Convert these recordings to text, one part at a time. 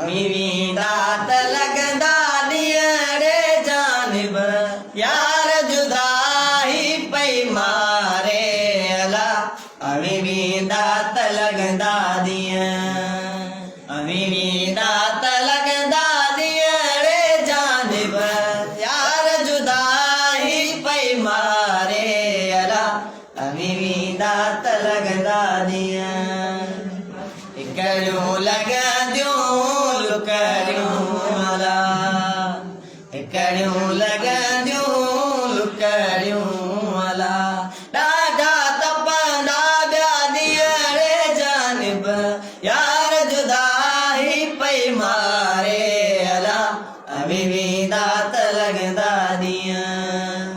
वैंदा त लॻंदा ॾींहं रे जानब यार जुदाई पई मारे अला वैंदा त लॻंदा ॾींहं वैंदा त लॻंदा ॾींहं रे जानब यार जुदाई पई मारे अला वैंदा त लॻंदा ॾींहं करियूं लॻंदियूं लुकड़ियूं अला करियूं लॻंदियूं लुकड़ियूं अला ॾाढा तपंदा ॿिया ॾींहं रे जानब यार जुदाई पई मारे अला वैंदा त लॻंदा ॾींहं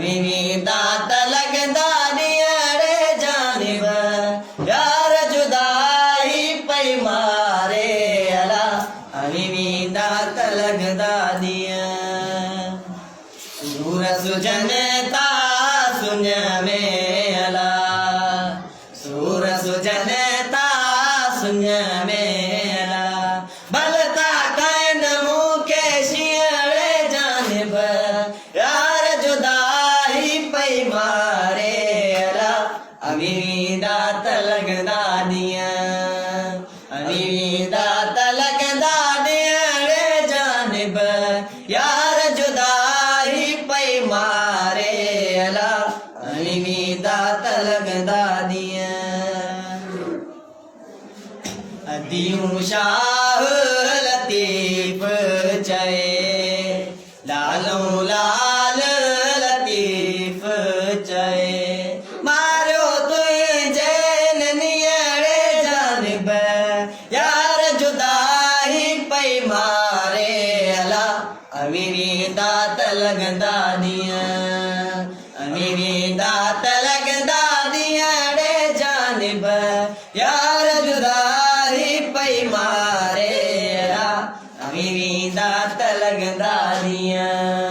वैंदा त लॻंदा ॾींहं रे जानब यार जुदाई पई मारे अला वैंदा त लॻंदा ॾींहं सूर सुजनि था सुञ में अला सूर सुजनि था सुञ में अला भल था कनि मूंखे शींहं रे जानब यार जुदाई पई मारे अला वैंदा त लॻंदा ॾींहं वैंदा त लॻंदा ॾींहं रे जानब यार जुदाई पई मारे अला वैंदा त लॻंदा ॾींहं अदियूं शाह लतीफ चए लालो लाल लतीफ चए मारियो तुंहिंजे ननीअ रे जानब यार जुदाई पई मारे अला वैंदा त लॻंदा ॾींहं वैंदा त लॻंदा ॾींहं रे जानब यार जुदाई पई मारे अला वैंदा त लॻंदा ॾींहं